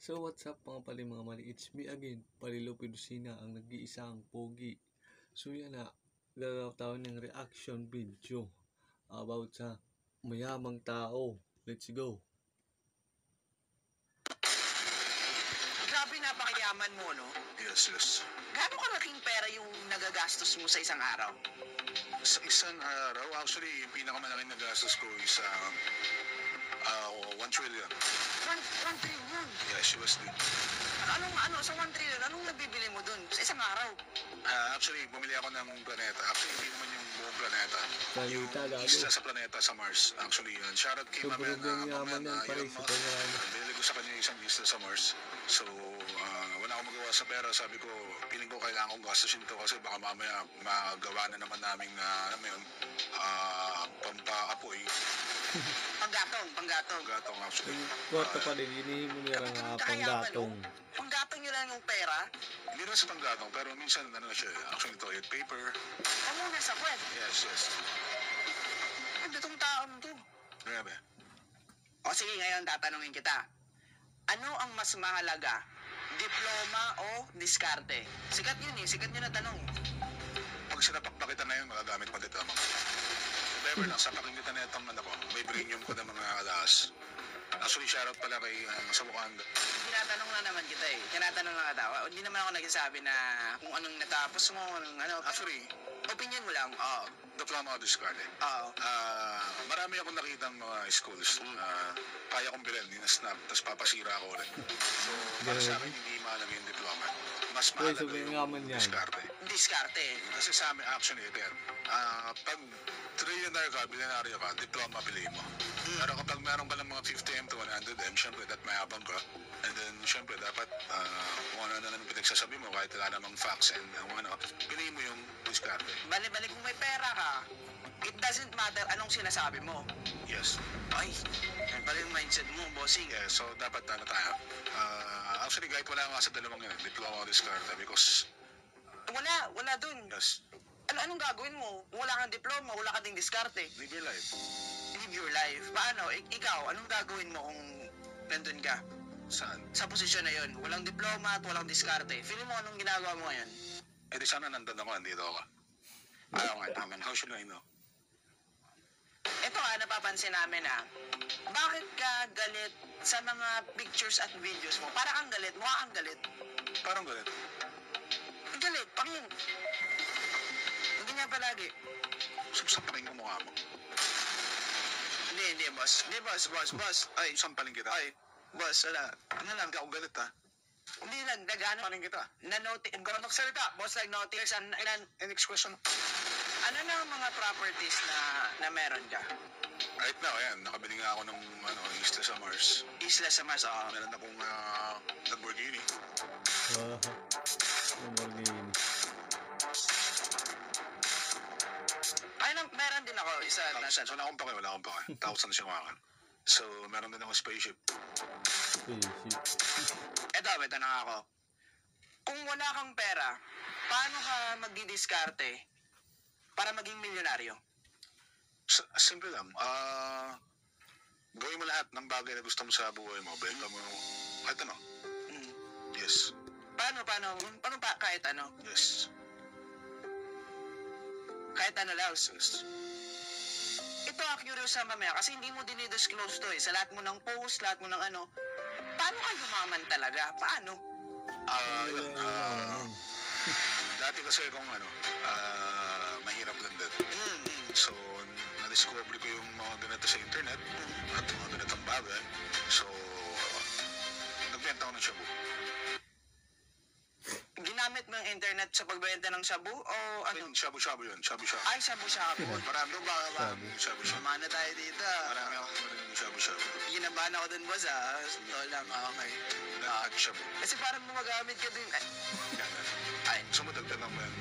So what's up mga pali mga mali, it's me again, Palilo Pedusina, ang nag-iisang pogi. So yan na, gagawa tayo ng reaction video about sa mayamang tao. Let's go! Grabe, napakayaman mo, no? Yes. Gaano kalaking pera yung nagagastos mo sa isang araw? Sa isang araw, actually, yung pinakamalaking nagastos ko is 1 trillion. 1 trillion? Yes, USD. Sa 1 trillion, anong nabibili mo dun sa isang araw? Actually, bumili ako ng planeta. Actually, hindi naman yung buong planeta. Yung Gago. isa sa planeta sa Mars. Actually, yun. Shoutout kay Sobrang yaman yan pare, yun, super yaman. binili ko sa kanya isang isla sa Mars. So, wala akong magawa sa pera. Sabi ko, piling ko kailangan kong gastusin to kasi baka mamaya magawa na naman namin pampaapoy. Panggatong. Gatong actually. Kwarta pa din, inihin mo nila nga panggatong. Panggatong nyo lang yung pera? Hindi na sa panggatong, pero minsan siya, actually toilet paper. Muna sa kwet. Yes. Ano itong taon to? Grabe. O sige, ngayon tatanungin kita. Ano ang mas mahalaga? Diploma o diskarte? Sikat yun na tanong. Pag sinapakpakitan na yun, magagamit pa dito ako. Never lang, sapakin kita na itong may premium ko ng mga alas. Actually, shoutout pala kay sa Bukanda. Tinatanong lang naman kita eh. Hindi naman ako nagsasabi na kung anong natapos mo, Actually, opinion mo lang. diploma o discard eh. Marami akong nakitang mga schools. Kaya kong bilhin, ninasnap, tapos papasira ako ulit. So, para sa akin, hindi mahalaga yung diploma. Mas mahalaga yung Diskarte. Kasi sa amin, actually, pag trillionaire ka, billionaire ka, diploma pili mo. Pero kapag meron ka ng mga 50M to 100M, syempre, mayabang ka. And then, syempre, dapat kung ano na naman pinagsasabi mo, kahit wala namang facts and pili mo yung diskarte. Balik kung may pera ka, it doesn't matter anong sinasabi mo. Yes. Ay, yan pala yung mindset mo, bossing. Yeah, so dapat tayo. Actually, kahit wala nga sa dalawang yun, diploma o diskarte, because... Wala dun. Yes. Anong gagawin mo? Wala kang diploma, wala kang diskarte. Live your life. Live your life. Paano? Ikaw, anong gagawin mo kung nandun ka? Saan? Sa posisyon na yun, walang diploma at walang diskarte. Feeling mo anong ginagawa mo ngayon? Eh di sana nandun ako, nandito ako. Ayaw nga namin. How should I know? Ito napapansin namin bakit ka galit sa mga pictures at videos mo? Para kang galit, mukha kang galit. Parang galit. Galit, pangin. Hindi nga palagi. Sampaling ko mukha mo. Hindi, boss. Boss. Ay, sampaling kita. Ay, boss, wala. Ano lang, hindi ako galit Hindi lang, nagano. Sampaling kita. Na-notice, kung magsalita, boss, nag-notice, Next question. Ano na ang mga properties na meron ka? Right now, ayan, nakabili nga ako ng isla sa Mars. Isla sa Mars, Meron akong Lamborghini. Lamborghini. Meron din ako, isa. Wala akong pake. Thousand siya mga So, meron din ako spaceship. Ito na ako. Kung wala kang pera, paano ka magdidiskarte para maging milyonaryo? Simple lang. Gawin mo lahat ng bagay na gusto mo sa buhay mo. Benta mo kahit ano. Yes. Paano pa kahit ano? Yes. Kahit ano lang. Yes. Ito curious sa mamaya kasi hindi mo dinidisclose to sa lahat mo ng post, lahat mo ng Paano ka yumaman talaga? Paano? Dati kasi kung mahirap lang din. So, na-discover ko yung mga ganito sa internet at mga ganitong bagay. So, nagbenta ako ng shabu. Ginamit mo yung internet sa pagbenta ng shabu o ano? Shabu-shabu yun. Shabu-shabu. Ay, shabu-shabu. Marami ba? Shabu-shabu. Mana tayo dito. Marami ako ng shabu-shabu. Ginabahan ako dun, boss, Ito lang, okay. Shabu. Kasi parang gumagamit ka din. Ay, sumudagdag lang mo yan.